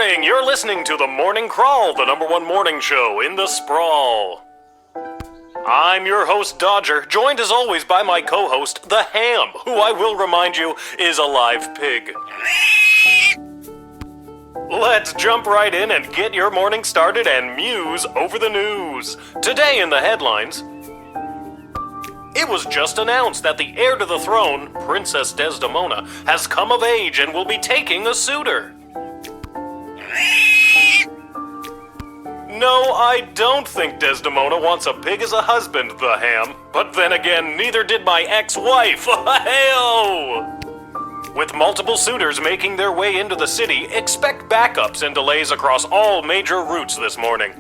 morning! You're listening to The Morning Crawl, the #1 morning show in the sprawl. I'm your host, Dodger, joined as always by my co-host, the Ham, who I will remind you is a live pig. Let's jump right in and get your morning started and muse over the news. Today in the headlines, it was just announced that the heir to the throne, Princess Desdemona, has come of age and will be taking a suitor. No, I don't think Desdemona wants a pig as a husband, the Ham. But then again, neither did my ex-wife. Hey-oh! With multiple suitors making their way into the city, expect backups and delays across all major routes this morning.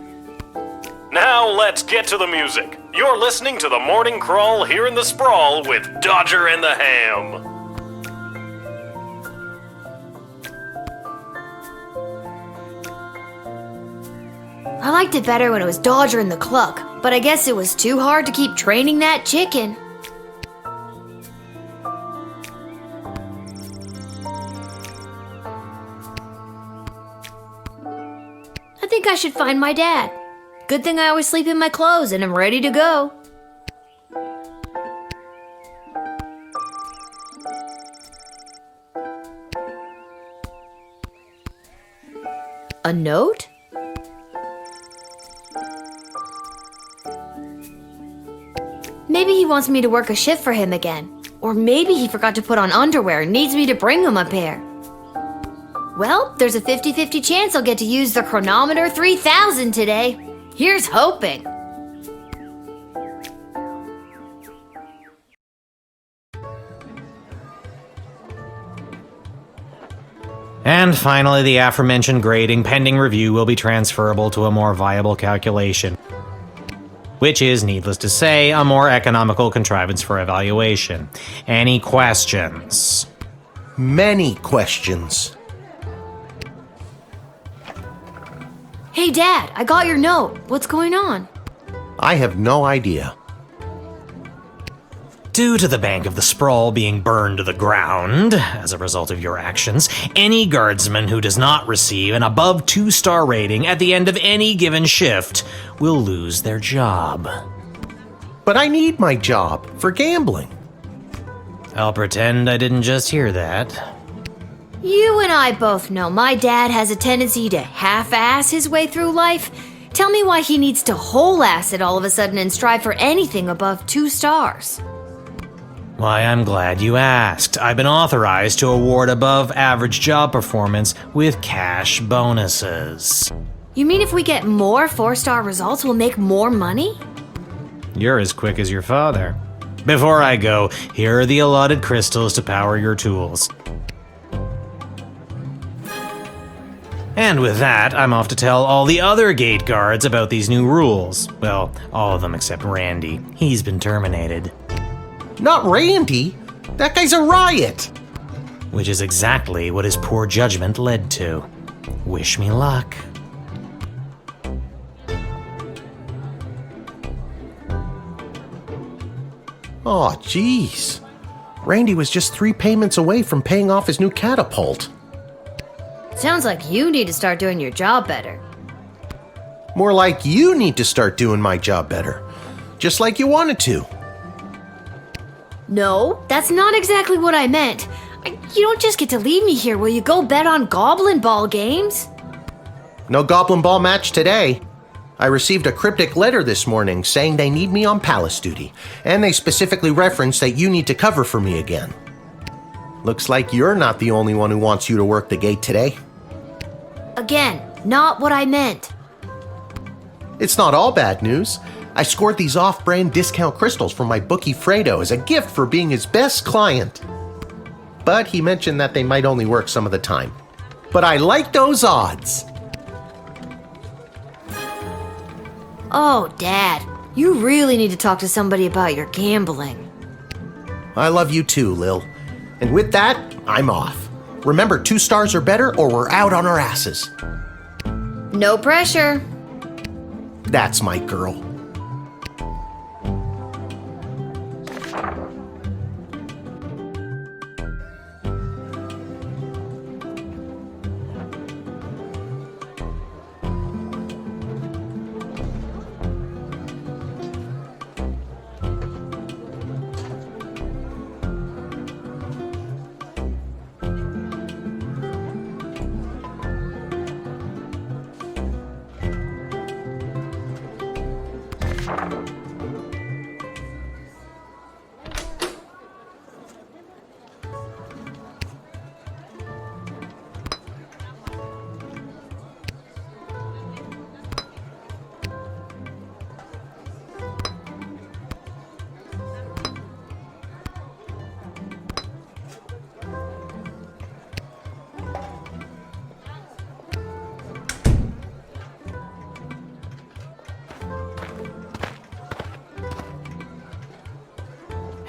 Now let's get to the music. You're listening to The Morning Crawl here in the Sprawl with Dodger and the Ham. I liked it better when it was Dodger and the Cluck, but I guess it was too hard to keep training that chicken. I think I should find my dad. Good thing I always sleep in my clothes and I'm ready to go. A note? Maybe he wants me to work a shift for him again. Or maybe he forgot to put on underwear and needs me to bring him a pair. Well, there's a 50-50 chance I'll get to use the Chronometer 3000 today. Here's hoping. And finally, the aforementioned grading pending review will be transferable to a more viable calculation, which is, needless to say, a more economical contrivance for evaluation. Any questions? Many questions. Hey, Dad, I got your note. What's going on? I have no idea. Due to the Bank of the Sprawl being burned to the ground as a result of your actions, any guardsman who does not receive an above 2-star rating at the end of any given shift will lose their job. But I need my job for gambling. I'll pretend I didn't just hear that. You and I both know my dad has a tendency to half-ass his way through life. Tell me why he needs to whole-ass it all of a sudden and strive for anything above 2 stars. Why, I'm glad you asked. I've been authorized to award above-average job performance with cash bonuses. You mean if we get more 4-star results, we'll make more money? You're as quick as your father. Before I go, here are the allotted crystals to power your tools. And with that, I'm off to tell all the other gate guards about these new rules. Well, all of them except Randy. He's been terminated. Not Randy! That guy's a riot! Which is exactly what his poor judgment led to. Wish me luck. Aw, jeez. Randy was just 3 payments away from paying off his new catapult. Sounds like you need to start doing your job better. More like you need to start doing my job better. Just like you wanted to. No, that's not exactly what I meant. You don't just get to leave me here. Will you go bet on Goblin Ball games? No Goblin Ball match today. I received a cryptic letter this morning saying they need me on palace duty, and they specifically referenced that you need to cover for me again. Looks like you're not the only one who wants you to work the gate today. Again, not what I meant. It's not all bad news. I scored these off-brand discount crystals from my bookie Fredo as a gift for being his best client. But he mentioned that they might only work some of the time. But I like those odds. Oh, Dad, you really need to talk to somebody about your gambling. I love you too, Lil. And with that, I'm off. Remember, 2 stars or better or we're out on our asses. No pressure. That's my girl.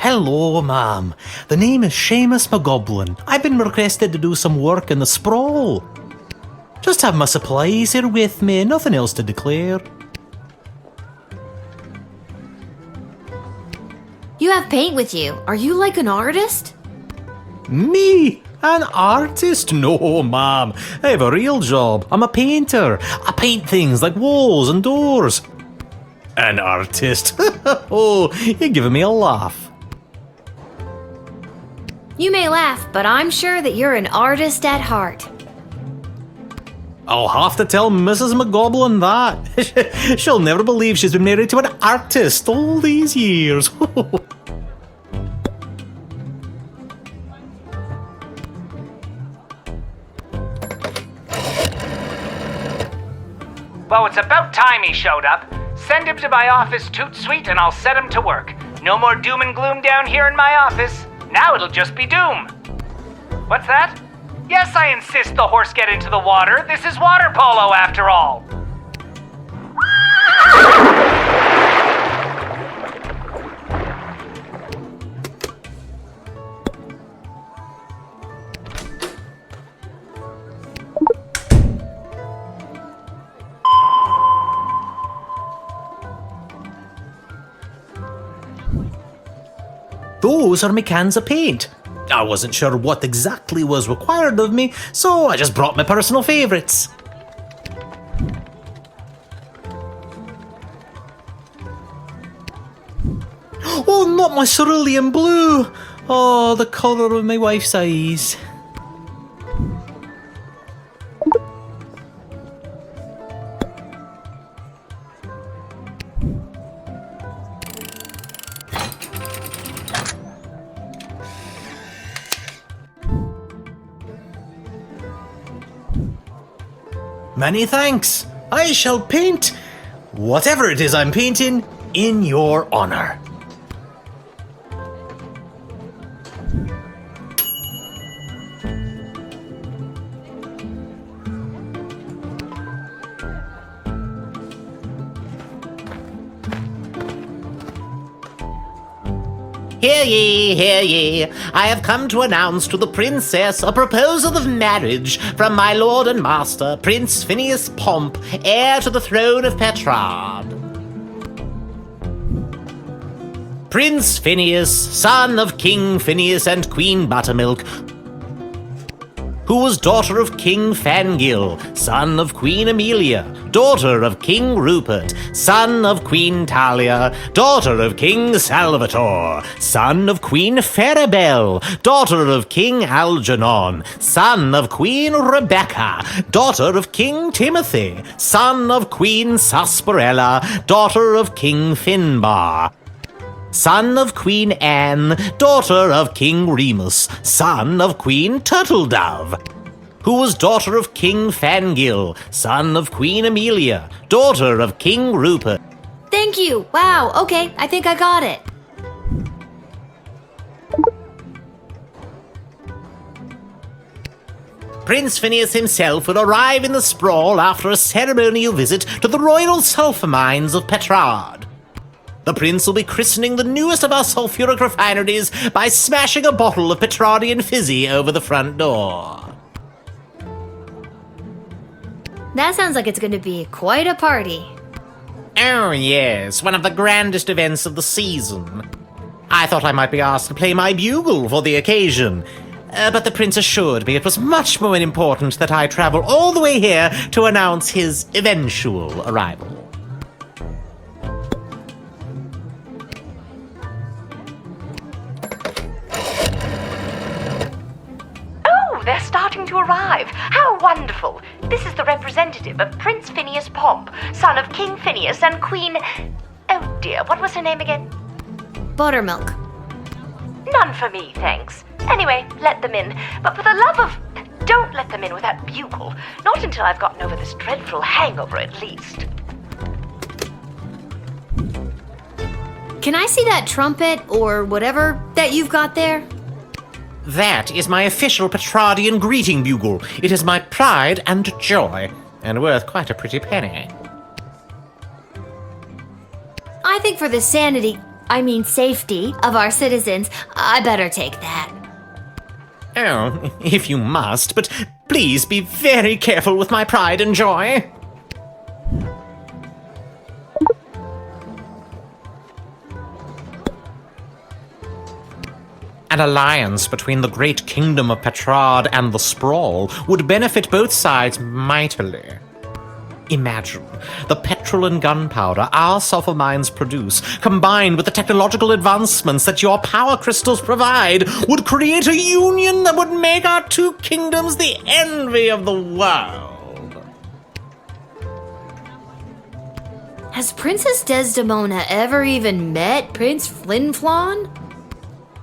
Hello, ma'am. The name is Seamus McGoblin. I've been requested to do some work in the sprawl. Just have my supplies here with me, nothing else to declare. You have paint with you. Are you like an artist? Me? An artist? No, ma'am. I have a real job. I'm a painter. I paint things like walls and doors. An artist? Oh, you're giving me a laugh. You may laugh, but I'm sure that you're an artist at heart. I'll have to tell Mrs. McGoblin that. She'll never believe she's been married to an artist all these years. Well, it's about time he showed up. Send him to my office toot suite and I'll set him to work. No more doom and gloom down here in my office. Now it'll just be doom. What's that? Yes, I insist the horse get into the water. This is water polo after all. Those are my cans of paint. I wasn't sure what exactly was required of me, so I just brought my personal favourites. Oh, not my cerulean blue! Oh, the colour of my wife's eyes. Many thanks. I shall paint whatever it is I'm painting in your honour. Hear ye, hear ye. I have come to announce to the princess a proposal of marriage from my lord and master, Prince Phineas Pomp, heir to the throne of Petrard. Prince Phineas, son of King Phineas and Queen Buttermilk, who was daughter of King Fangil, son of Queen Amelia, daughter of King Rupert, son of Queen Talia, daughter of King Salvator, son of Queen Farabelle, daughter of King Algernon, son of Queen Rebecca, daughter of King Timothy, son of Queen Sarsaparilla, daughter of King Finbar, son of Queen Anne, daughter of King Remus, son of Queen Turtledove, who was daughter of King Fangil, son of Queen Amelia, daughter of King Rupert. Thank you. Wow, okay, I think I got it. Prince Phineas himself will arrive in the sprawl after a ceremonial visit to the royal sulphur mines of Petrard. The prince will be christening the newest of our sulphuric refineries by smashing a bottle of Petrardian fizzy over the front door. That sounds like it's going to be quite a party. Oh yes, one of the grandest events of the season. I thought I might be asked to play my bugle for the occasion, but the prince assured me it was much more important that I travel all the way here to announce his eventual arrival. They're starting to arrive. How wonderful. This is the representative of Prince Phineas Pomp, son of King Phineas and Queen... Oh dear, what was her name again? Buttermilk. None for me, thanks. Anyway, let them in. But for the love of... Don't let them in with that bugle. Not until I've gotten over this dreadful hangover, at least. Can I see that trumpet or whatever that you've got there? That is my official Petrardian greeting bugle. It is my pride and joy, and worth quite a pretty penny. I think for the sanity I mean safety, of our citizens, I better take that. Oh, if you must, but please be very careful with my pride and joy. An alliance between the great kingdom of Petrard and the Sprawl would benefit both sides mightily. Imagine the petrol and gunpowder our sulfur mines produce, combined with the technological advancements that your power crystals provide, would create a union that would make our two kingdoms the envy of the world. Has Princess Desdemona ever even met Prince Flinflon?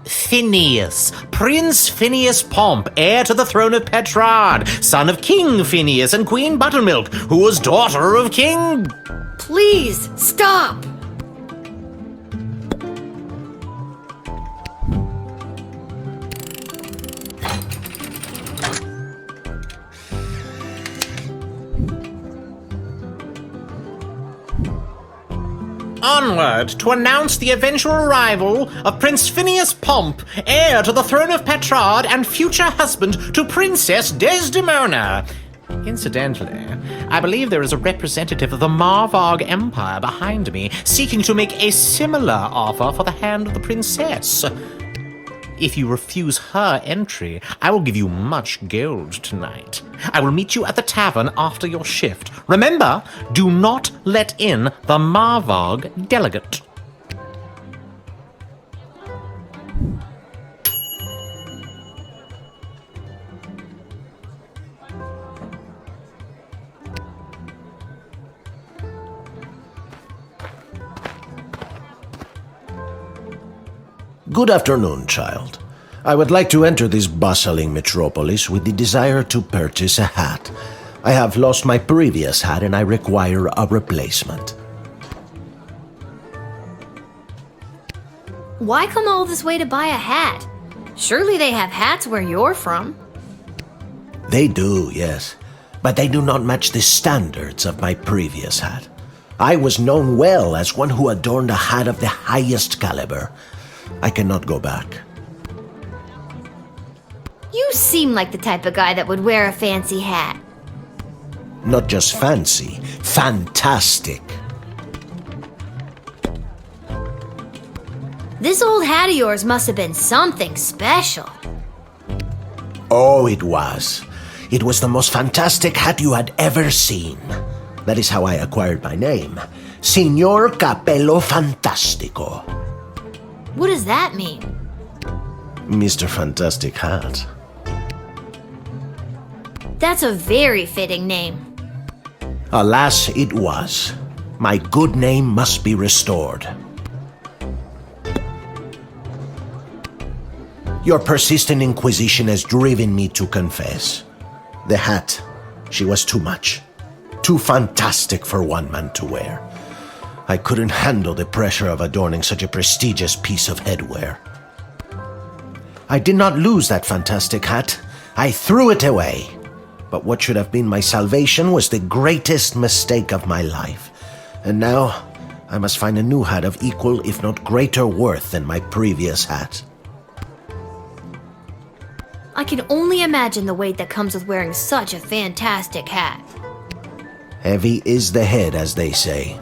Phineas, Prince Phineas Pomp, heir to the throne of Petrard, son of King Phineas and Queen Buttermilk, who was daughter of King... Please, stop! Onward to announce the eventual arrival of Prince Phineas Pomp, heir to the throne of Petrard and future husband to Princess Desdemona. Incidentally, I believe there is a representative of the Marvog Empire behind me seeking to make a similar offer for the hand of the princess. If you refuse her entry, I will give you much gold tonight. I will meet you at the tavern after your shift. Remember, do not let in the Marvog delegate. Good afternoon, child. I would like to enter this bustling metropolis with the desire to purchase a hat. I have lost my previous hat and I require a replacement. Why come all this way to buy a hat? Surely they have hats where you're from. They do, yes, but they do not match the standards of my previous hat. I was known well as one who adorned a hat of the highest caliber. I cannot go back. You seem like the type of guy that would wear a fancy hat. Not just fancy, fantastic. This old hat of yours must have been something special. Oh, it was. It was the most fantastic hat you had ever seen. That is how I acquired my name. Signor Capello Fantastico. What does that mean? Mr. Fantastic Hat. That's a very fitting name. Alas, it was. My good name must be restored. Your persistent inquisition has driven me to confess. The hat, she was too much. Too fantastic for one man to wear. I couldn't handle the pressure of adorning such a prestigious piece of headwear. I did not lose that fantastic hat. I threw it away. But what should have been my salvation was the greatest mistake of my life. And now, I must find a new hat of equal, if not greater worth than my previous hat. I can only imagine the weight that comes with wearing such a fantastic hat. Heavy is the head, as they say.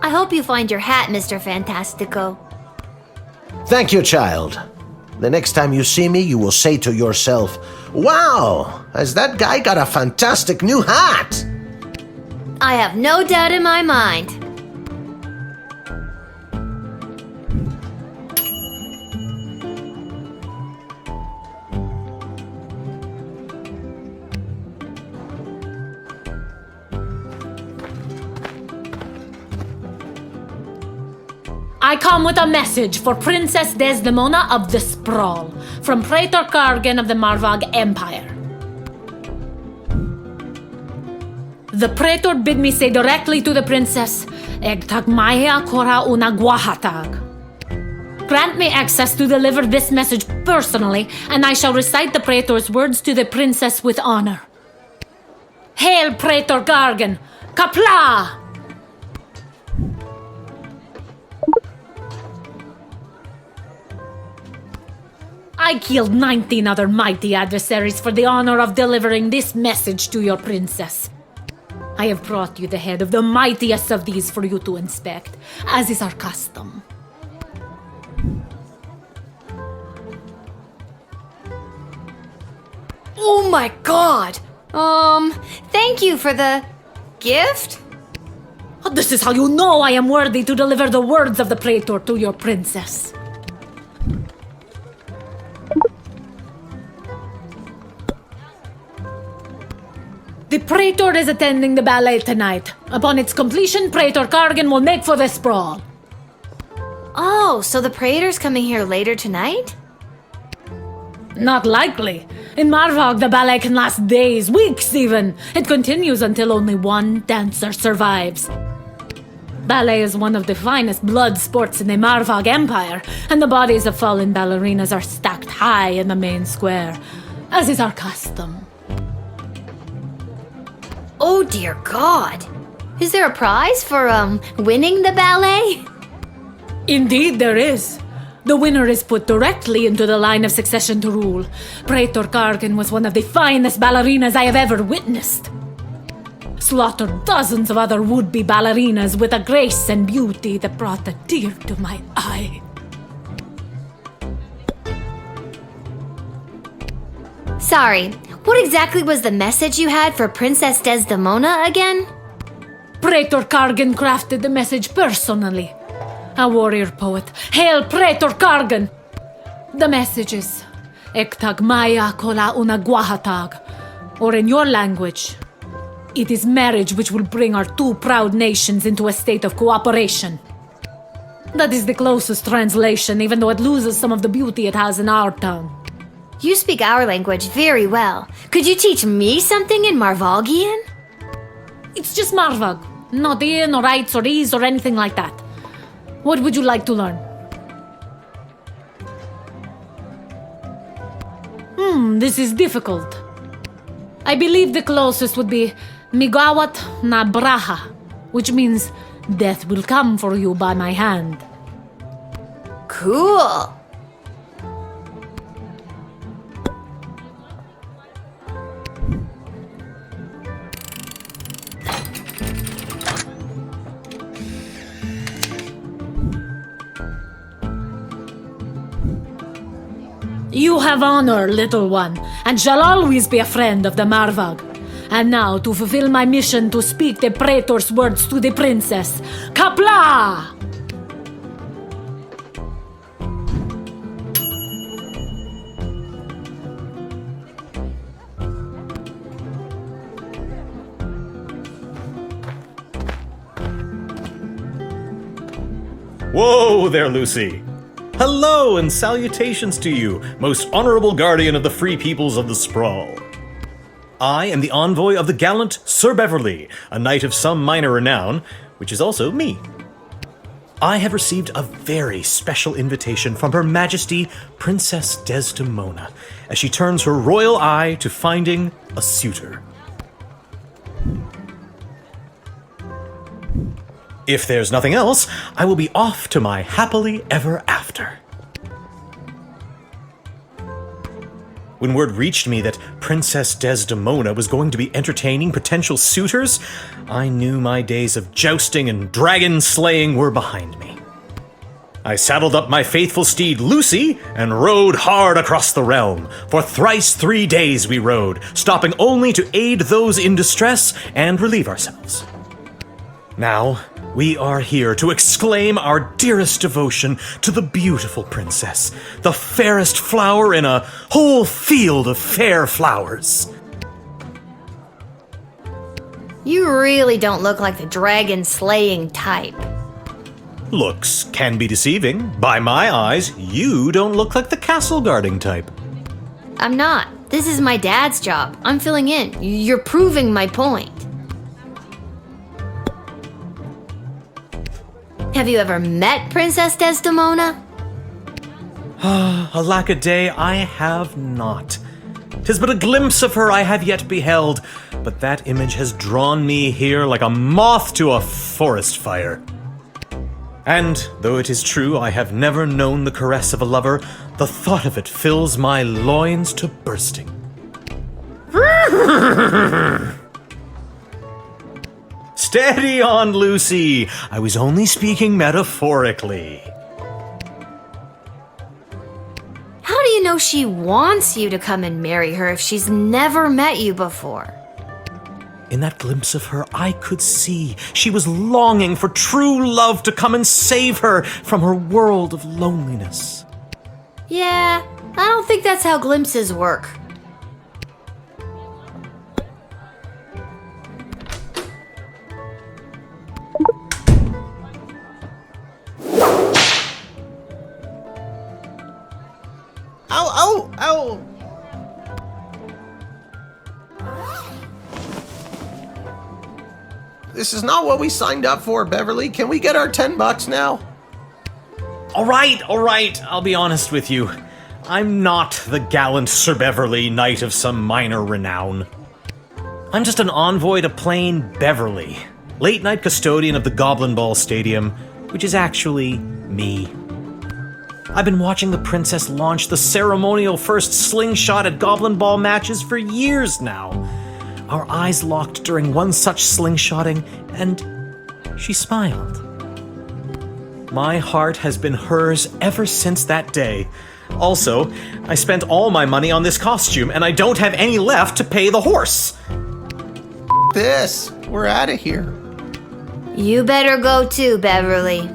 I hope you find your hat, Mr. Fantastico. Thank you, child. The next time you see me, you will say to yourself, "Wow, has that guy got a fantastic new hat?" I have no doubt in my mind. I come with a message for Princess Desdemona of the Sprawl, from Praetor Kargan of the Marvog Empire. The Praetor bid me say directly to the princess, Eg tagmaya kora una guahatag. Grant me access to deliver this message personally, and I shall recite the praetor's words to the princess with honor. Hail, Praetor Gargan! Kapla! I killed 19 other mighty adversaries for the honor of delivering this message to your princess. I have brought you the head of the mightiest of these for you to inspect, as is our custom. Oh my god! Thank you for the gift? This is how you know I am worthy to deliver the words of the praetor to your princess. The praetor is attending the ballet tonight. Upon its completion, Praetor Kargan will make for the sprawl. Oh, so the praetor's coming here later tonight? Not likely. In Marvog, the ballet can last days, weeks even. It continues until only one dancer survives. Ballet is one of the finest blood sports in the Marvog Empire, and the bodies of fallen ballerinas are stacked high in the main square, as is our custom. Oh dear god. Is there a prize for, winning the ballet? Indeed there is. The winner is put directly into the line of succession to rule. Praetor Kargan was one of the finest ballerinas I have ever witnessed. Slaughtered dozens of other would-be ballerinas with a grace and beauty that brought a tear to my eye. Sorry, what exactly was the message you had for Princess Desdemona again? Praetor Kargan crafted the message personally. A warrior poet. Hail Praetor Kargan! The message is Ektag Maya Kola Una Guahatag. Or in your language, it is marriage which will bring our two proud nations into a state of cooperation. That is the closest translation, even though it loses some of the beauty it has in our tongue. You speak our language very well. Could you teach me something in Marvogian? It's just Marvog. Not in or rights or ease or anything like that. What would you like to learn? This is difficult. I believe the closest would be Migawat na Braha, which means death will come for you by my hand. Cool. You have honor, little one, and shall always be a friend of the Marvag. And now, to fulfill my mission to speak the praetor's words to the princess, Kapla! Whoa there, Lucy! Hello and salutations to you, most honorable guardian of the free peoples of the Sprawl. I am the envoy of the gallant Sir Beverly, a knight of some minor renown, which is also me. I have received a very special invitation from Her Majesty Princess Desdemona, as she turns her royal eye to finding a suitor. If there's nothing else, I will be off to my happily ever after. When word reached me that Princess Desdemona was going to be entertaining potential suitors, I knew my days of jousting and dragon slaying were behind me. I saddled up my faithful steed Lucy and rode hard across the realm. For thrice 3 days we rode, stopping only to aid those in distress and relieve ourselves. Now, we are here to exclaim our dearest devotion to the beautiful princess, the fairest flower in a whole field of fair flowers. You really don't look like the dragon-slaying type. Looks can be deceiving. By my eyes, you don't look like the castle-guarding type. I'm not. This is my dad's job. I'm filling in. You're proving my point. Have you ever met Princess Desdemona? Alack a day, I have not. 'Tis but a glimpse of her I have yet beheld, but that image has drawn me here like a moth to a forest fire. And, though it is true I have never known the caress of a lover, the thought of it fills my loins to bursting. Steady on, Lucy! I was only speaking metaphorically. How do you know she wants you to come and marry her if she's never met you before? In that glimpse of her, I could see she was longing for true love to come and save her from her world of loneliness. Yeah, I don't think that's how glimpses work. Ow, ow, ow! This is not what we signed up for, Beverly. Can we get our $10 now? All right, I'll be honest with you. I'm not the gallant Sir Beverly, knight of some minor renown. I'm just an envoy to plain Beverly, late-night custodian of the Goblin Ball Stadium, which is actually me. I've been watching the princess launch the ceremonial first slingshot at Goblin Ball matches for years now. Our eyes locked during one such slingshotting, and she smiled. My heart has been hers ever since that day. Also, I spent all my money on this costume, and I don't have any left to pay the horse. This. We're out of here. You better go too, Beverly.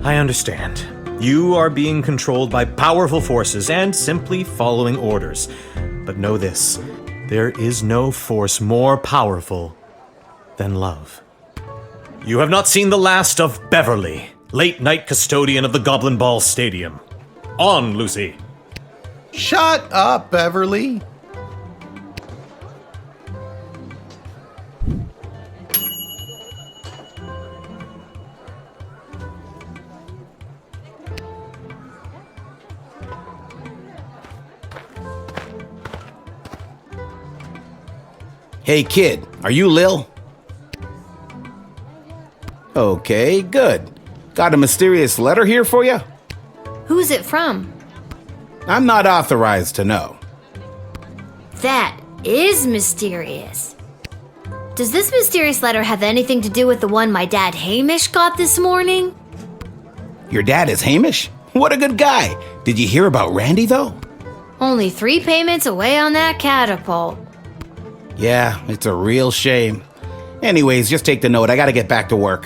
I understand. You are being controlled by powerful forces and simply following orders. But know this, there is no force more powerful than love. You have not seen the last of Beverly, late-night custodian of the Goblin Ball Stadium. On, Lucy. Shut up, Beverly. Hey kid, are you Lil? Okay, good. Got a mysterious letter here for you? Who's it from? I'm not authorized to know. That is mysterious. Does this mysterious letter have anything to do with the one my dad Hamish got this morning? Your dad is Hamish? What a good guy. Did you hear about Randy though? Only 3 payments away on that catapult. Yeah, it's a real shame. Anyways, just take the note. I gotta get back to work.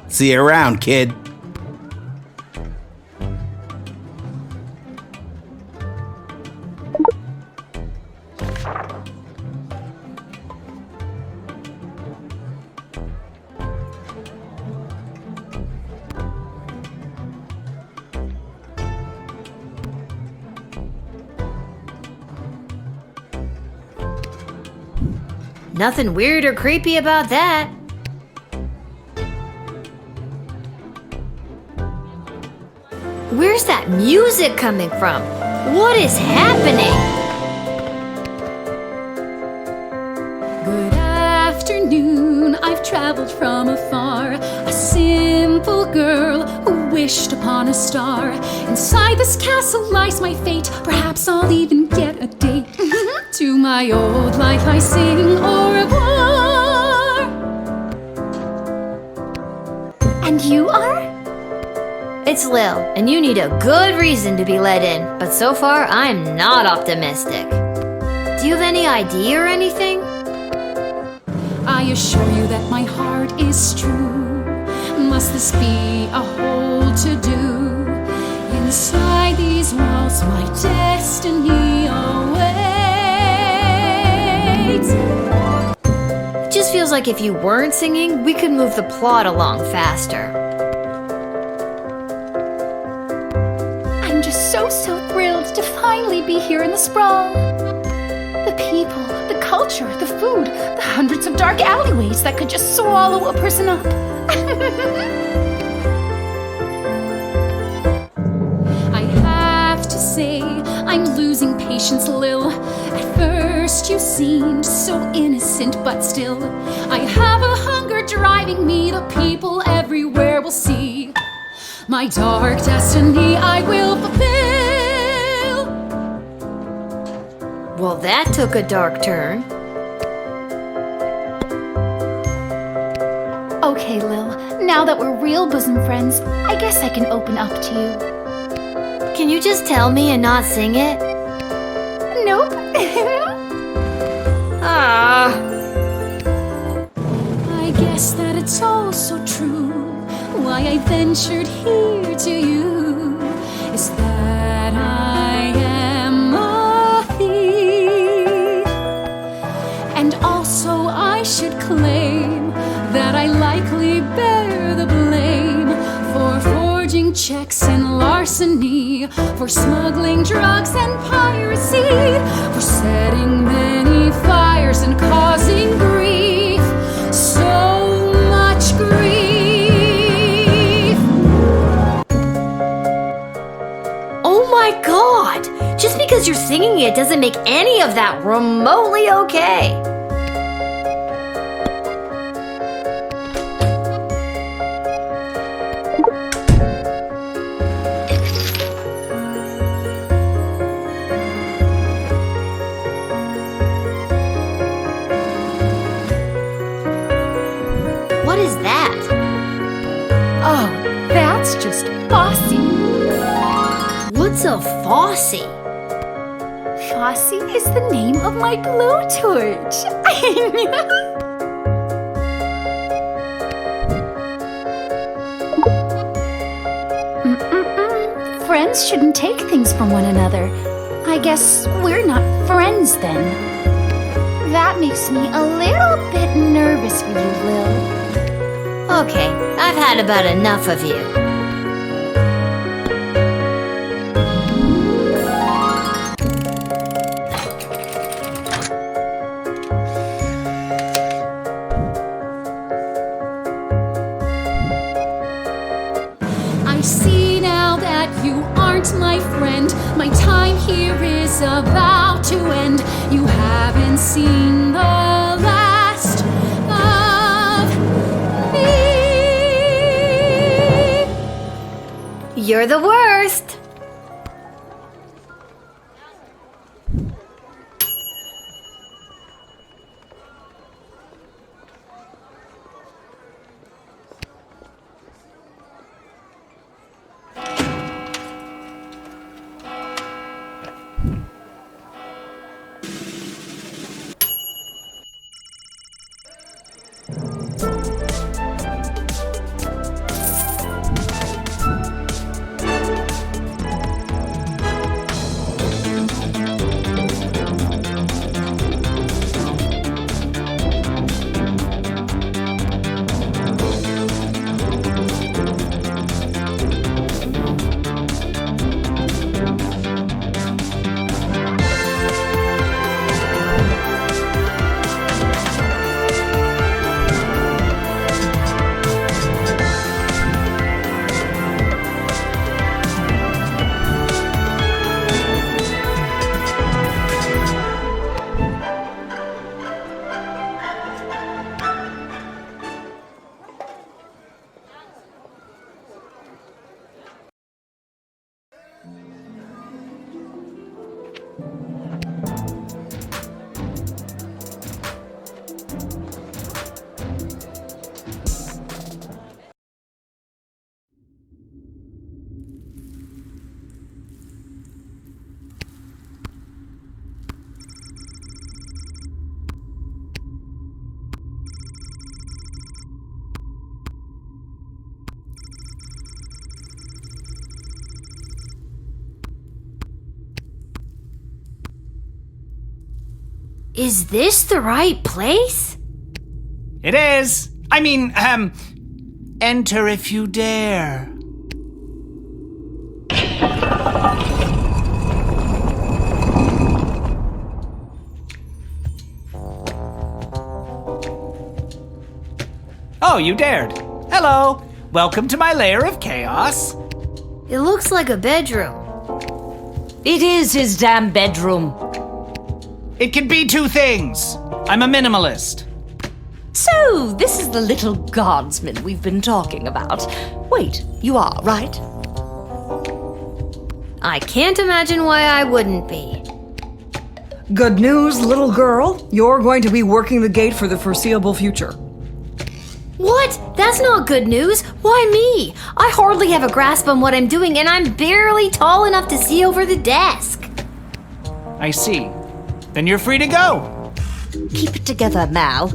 See you around, kid. Nothing weird or creepy about that. Where's that music coming from? What is happening? Good afternoon, I've traveled from afar. A simple girl who wished upon a star. Inside this castle lies my fate. Perhaps I'll even get a date. To my old life I sing au revoir. And you are? It's Lil, and you need a good reason to be let in, but so far I'm not optimistic. Do you have any ID or anything? I assure you that my heart is true. Must this be a whole to-do? Inside these walls my destiny awaits. It just feels like if you weren't singing, we could move the plot along faster. I'm just so thrilled to finally be here in the sprawl. The people, the culture, the food, the hundreds of dark alleyways that could just swallow a person up. I have to say, I'm losing patience, Lil. At first you seemed so innocent, but still, I have a hunger driving me. The people everywhere will see my dark destiny I will fulfill. Well, that took a dark turn. Okay, Lil, now that we're real bosom friends, I guess I can open up to you. Can you just tell me and not sing it? Nope. Ah. I guess that it's all so true. Why I ventured here to you is that I am a thief. And also I should claim that I likely bear the blame for forging checks and larceny, for smuggling drugs and piracy, for setting many fires and causing grief, so much grief. Oh my god! Just because you're singing it doesn't make any of that remotely okay. What is that? Oh, that's just bossy. What's a faucet? Fossy is the name of my blowtorch. Friends shouldn't take things from one another. I guess we're not friends then. That makes me a little bit nervous for you, Lil. Okay, I've had about enough of you. I see now that you aren't my friend. My time here is about to end. You haven't seen the last of me. You're the worst. Is this the right place? It is. I mean, enter if you dare. Oh, you dared. Hello. Welcome to my lair of chaos. It looks like a bedroom. It is his damn bedroom. It can be two things. I'm a minimalist. So, this is the little guardsman we've been talking about. Wait, you are, right? I can't imagine why I wouldn't be. Good news, little girl. You're going to be working the gate for the foreseeable future. What? That's not good news. Why me? I hardly have a grasp on what I'm doing, and I'm barely tall enough to see over the desk. I see. Then you're free to go. Keep it together, Mal.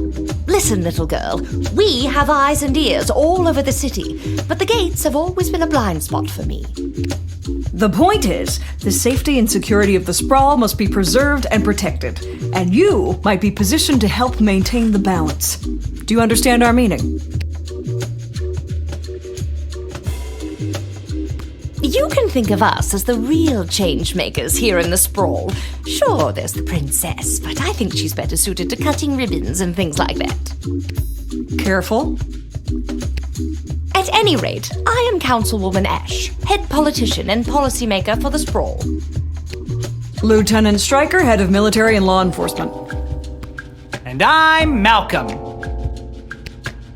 Listen, little girl. We have eyes and ears all over the city, but the gates have always been a blind spot for me. The point is, the safety and security of the sprawl must be preserved and protected, and you might be positioned to help maintain the balance. Do you understand our meaning? You can think of us as the real change makers here in the sprawl. Sure, there's the princess, but I think she's better suited to cutting ribbons and things like that. Careful. At any rate, I am Councilwoman Ash, head politician and policymaker for the sprawl. Lieutenant Stryker, head of military and law enforcement. And I'm Malcolm.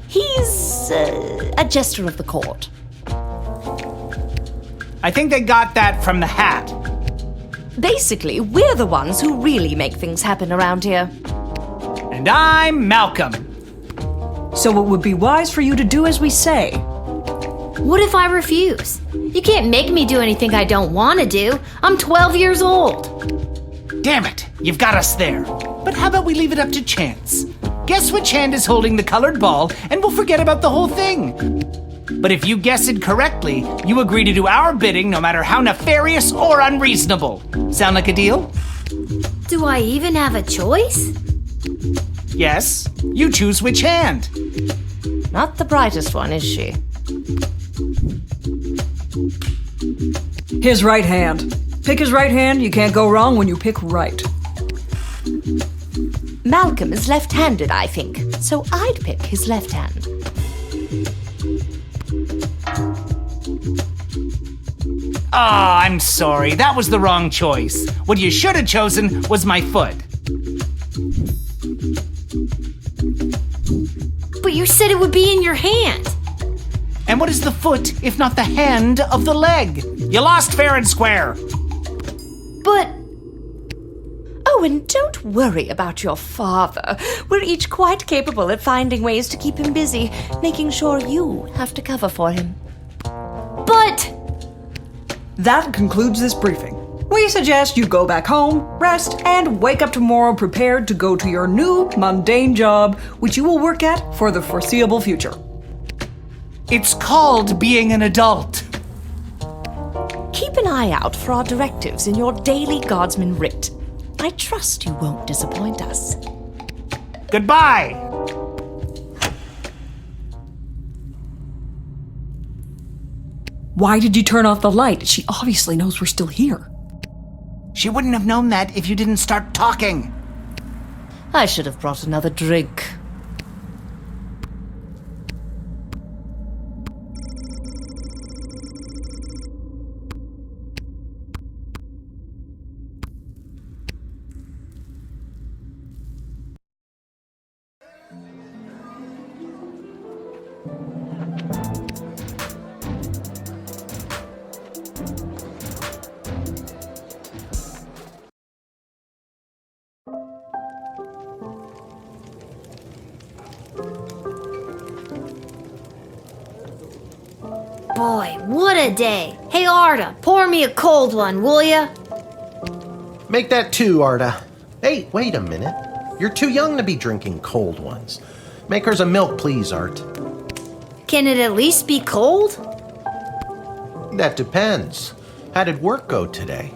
He's a jester of the court. I think they got that from the hat. Basically, we're the ones who really make things happen around here. And I'm Malcolm. So it would be wise for you to do as we say. What if I refuse? You can't make me do anything I don't want to do. I'm 12 years old. Damn it, you've got us there. But how about we leave it up to chance? Guess which hand is holding the colored ball, and we'll forget about the whole thing. But if you guess it correctly, you agree to do our bidding no matter how nefarious or unreasonable. Sound like a deal? Do I even have a choice? Yes, you choose which hand. Not the brightest one, is she? His right hand. Pick his right hand. You can't go wrong when you pick right. Malcolm is left-handed, I think, so I'd pick his left hand. Ah, I'm sorry. That was the wrong choice. What you should have chosen was my foot. But you said it would be in your hand. And what is the foot if not the hand of the leg? You lost fair and square. But... Oh, and don't worry about your father. We're each quite capable at finding ways to keep him busy, making sure you have to cover for him. But... That concludes this briefing. We suggest you go back home, rest, and wake up tomorrow prepared to go to your new mundane job, which you will work at for the foreseeable future. It's called being an adult. Keep an eye out for our directives in your daily guardsman writ. I trust you won't disappoint us. Goodbye. Why did you turn off the light? She obviously knows we're still here. She wouldn't have known that if you didn't start talking. I should have brought another drink. Boy, what a day. Hey, Arda, pour me a cold one, will ya? Make that two, Arda. Hey, wait a minute. You're too young to be drinking cold ones. Make hers a milk, please, Art. Can it at least be cold? That depends. How did work go today?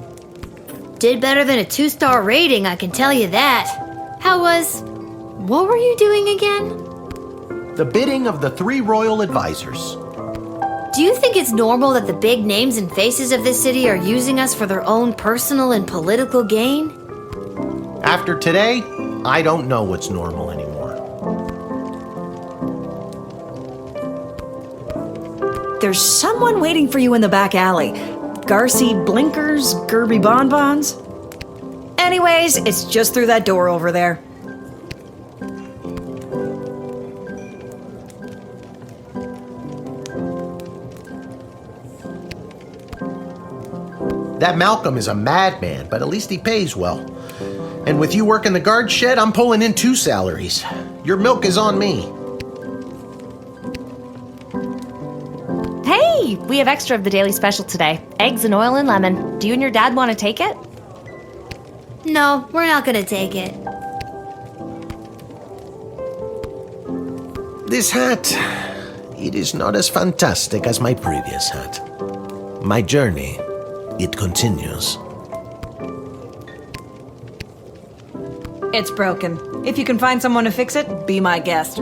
Did better than a 2-star rating, I can tell you that. How was... What were you doing again? The bidding of the 3 royal advisors. Do you think it's normal that the big names and faces of this city are using us for their own personal and political gain? After today, I don't know what's normal anymore. There's someone waiting for you in the back alley. Garcy Blinkers, Gerby Bonbons. Anyways, it's just through that door over there. That Malcolm is a madman, but at least he pays well. And with you working the guard shed, I'm pulling in 2 salaries. Your milk is on me. Hey, we have extra of the daily special today. Eggs and oil and lemon. Do you and your dad want to take it? No, we're not gonna take it. This hat, it is not as fantastic as my previous hat. My journey, it continues. It's broken. If you can find someone to fix it, be my guest.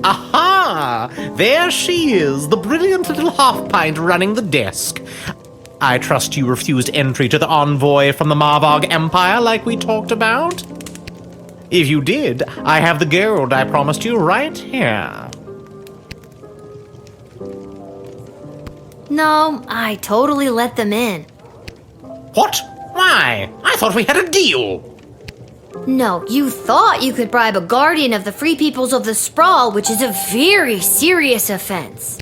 Aha! There she is, the brilliant little half-pint running the desk. I trust you refused entry to the envoy from the Marvog Empire like we talked about? If you did, I have the gold I promised you right here. No, I totally let them in. What? Why? I thought we had a deal. No, you thought you could bribe a guardian of the Free Peoples of the Sprawl, which is a very serious offense.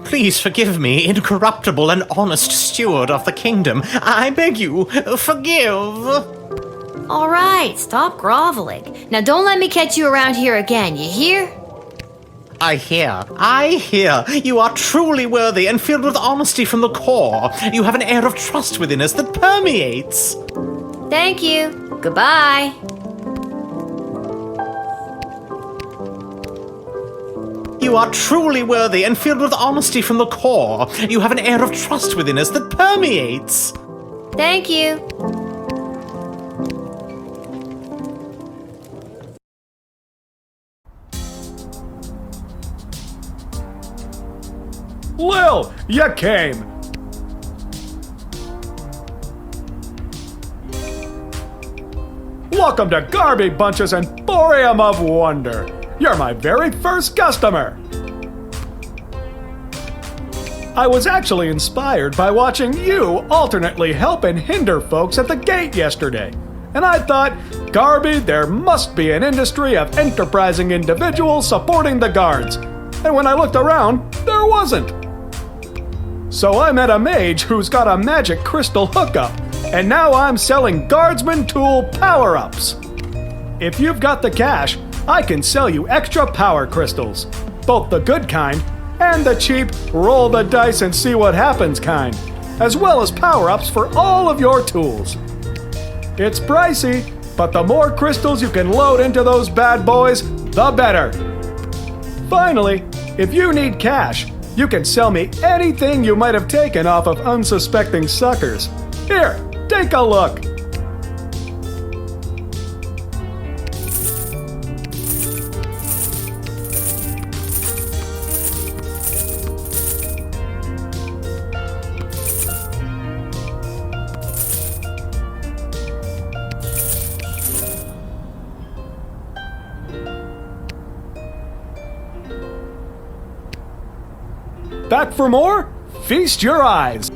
Please forgive me, incorruptible and honest steward of the kingdom. I beg you, forgive. All right, stop groveling. Now don't let me catch you around here again, you hear? I hear. You are truly worthy and filled with honesty from the core. You have an air of trust within us that permeates. Thank you. Goodbye. You are truly worthy and filled with honesty from the core. You have an air of trust within us that permeates. Thank you. Lil, you came. Welcome to Garby Bunch's Emporium of Wonder. You're my very first customer. I was actually inspired by watching you alternately help and hinder folks at the gate yesterday. And I thought, Garby, there must be an industry of enterprising individuals supporting the guards. And when I looked around, there wasn't. So I met a mage who's got a magic crystal hookup, and now I'm selling Guardsman tool power-ups. If you've got the cash, I can sell you extra power crystals, both the good kind and the cheap roll the dice and see what happens kind, as well as power-ups for all of your tools. It's pricey, but the more crystals you can load into those bad boys, the better. Finally, if you need cash, you can sell me anything you might have taken off of unsuspecting suckers. Here, take a look. Back for more? Feast your eyes!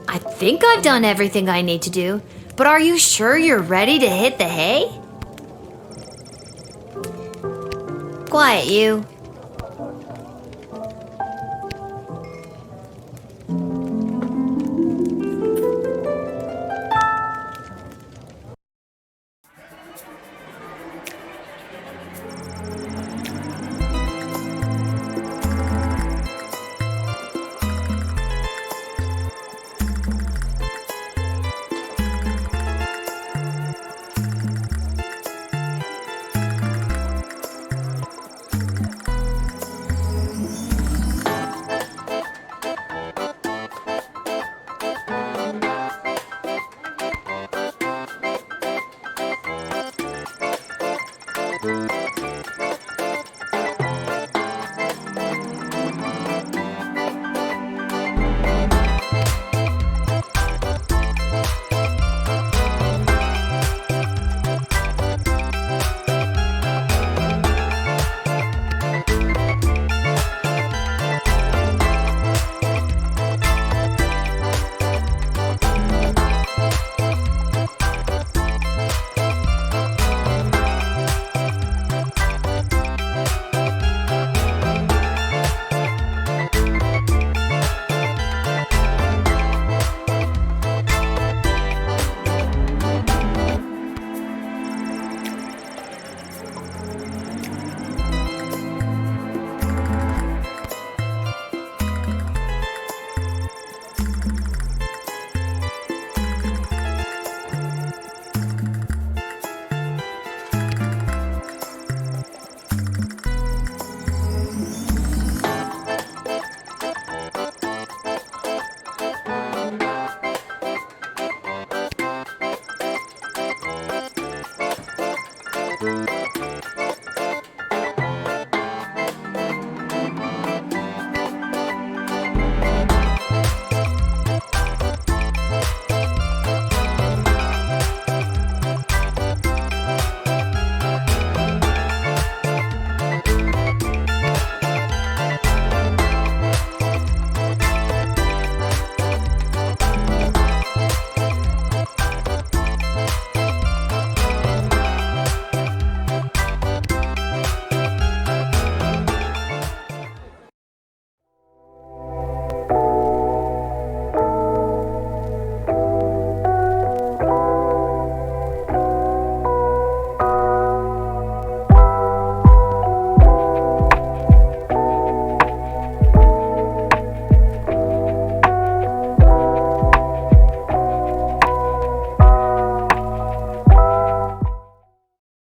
I think I've done everything I need to do, but are you sure you're ready to hit the hay? Quiet, you.